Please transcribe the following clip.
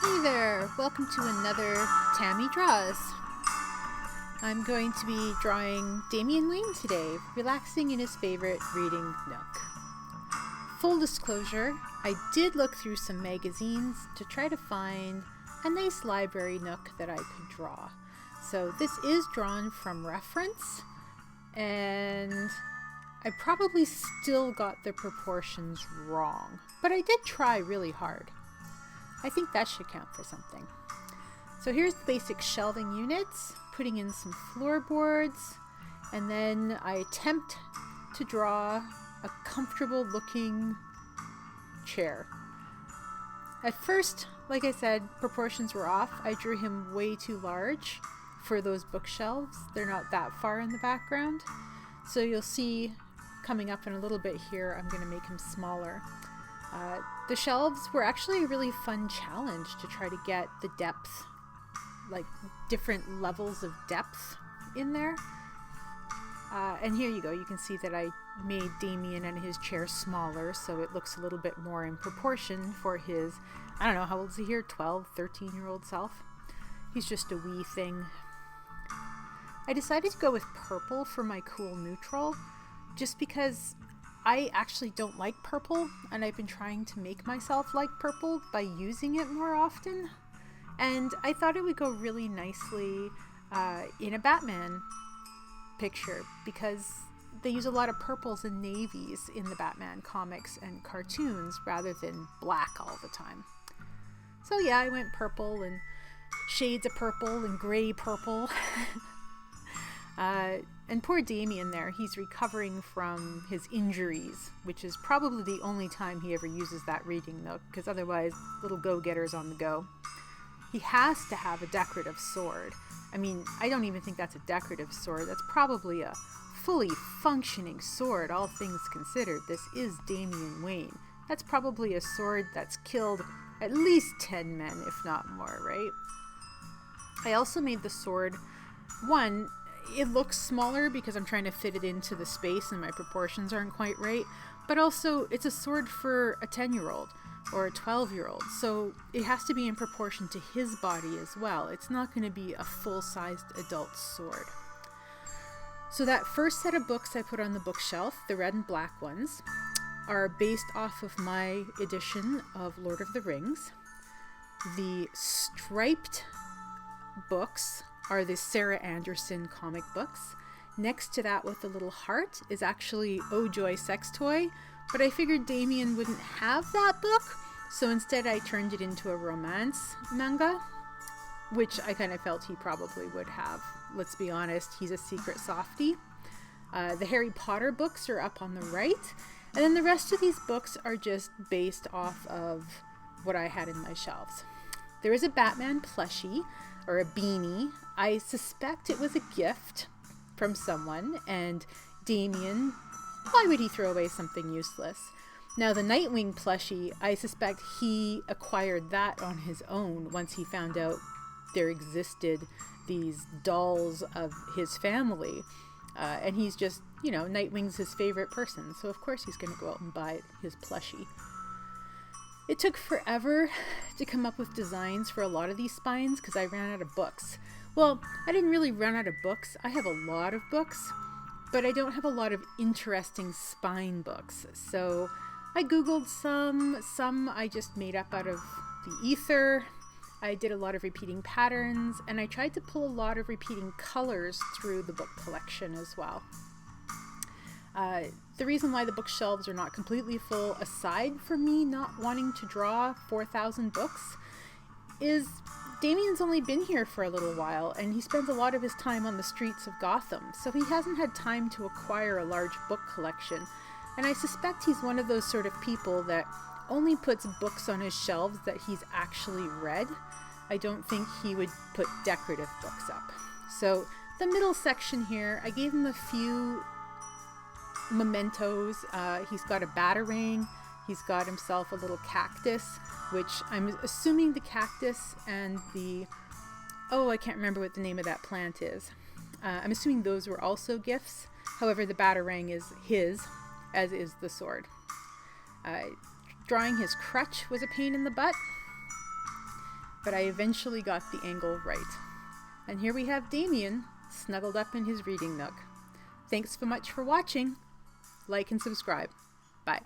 Hey there! Welcome to another Tammy Draws. I'm going to be drawing Damian Wayne today, relaxing in his favorite reading nook. Full disclosure, I did look through some magazines to try to find a nice library nook that I could draw. So this is drawn from reference, and I probably still got the proportions wrong, but I did try really hard. I think that should count for something. So here's the basic shelving units, putting in some floorboards, and then I attempt to draw a comfortable looking chair. At first, like I said, proportions were off. I drew him way too large for those bookshelves. They're not that far in the background. So you'll see coming up in a little bit here, I'm going to make him smaller. The shelves were actually a really fun challenge to try to get the depth, like different levels of depth in there. And here you go. You can see that I made Damian and his chair smaller, so it looks a little bit more in proportion for his, I don't know, how old is he here? 12, 13-year-old self. He's just a wee thing. I decided to go with purple for my cool neutral, just because I actually don't like purple, and I've been trying to make myself like purple by using it more often. And I thought it would go really nicely in a Batman picture, because they use a lot of purples and navies in the Batman comics and cartoons rather than black all the time. So yeah, I went purple and shades of purple and gray purple. And poor Damian there, he's recovering from his injuries, which is probably the only time he ever uses that reading nook, because otherwise, little go-getter's on the go. He has to have a decorative sword. I mean, I don't even think that's a decorative sword. That's probably a fully functioning sword, all things considered. This is Damian Wayne. That's probably a sword that's killed at least 10 men, if not more, right? I also made the sword, one, it looks smaller because I'm trying to fit it into the space and my proportions aren't quite right, but also it's a sword for a 10-year-old or a 12-year-old, so it has to be in proportion to his body as well. It's not going to be a full-sized adult sword. So that first set of books I put on the bookshelf, the red and black ones, are based off of my edition of Lord of the Rings. The striped books are the Sarah Anderson comic books. Next to that with the little heart is actually Oh Joy Sex Toy, but I figured Damian wouldn't have that book, so instead I turned it into a romance manga, which I kind of felt he probably would have. Let's be honest, he's a secret softie. The Harry Potter books are up on the right, and then the rest of these books are just based off of what I had in my shelves. There is a Batman plushie, or a beanie. I suspect it was a gift from someone, and Damian, why would he throw away something useless? Now the Nightwing plushie, I suspect he acquired that on his own once he found out there existed these dolls of his family. And he's just, you know, Nightwing's his favorite person, so of course he's going to go out and buy his plushie. It took forever to come up with designs for a lot of these spines because I ran out of books. Well, I didn't really run out of books. I have a lot of books, but I don't have a lot of interesting spine books. So I Googled some I just made up out of the ether. I did a lot of repeating patterns, and I tried to pull a lot of repeating colors through the book collection as well. The reason why the bookshelves are not completely full, aside from me not wanting to draw 4,000 books, is Damian's only been here for a little while, and he spends a lot of his time on the streets of Gotham, so he hasn't had time to acquire a large book collection. And I suspect he's one of those sort of people that only puts books on his shelves that he's actually read. I don't think he would put decorative books up. So the middle section here, I gave him a few mementos. He's got a batarang. He's got himself a little cactus, which I'm assuming the cactus and the, I can't remember what the name of that plant is. I'm assuming those were also gifts. However, the batarang is his, as is the sword. Drawing his crutch was a pain in the butt. but I eventually got the angle right. And here we have Damian snuggled up in his reading nook. Thanks so much for watching. Like and subscribe. Bye.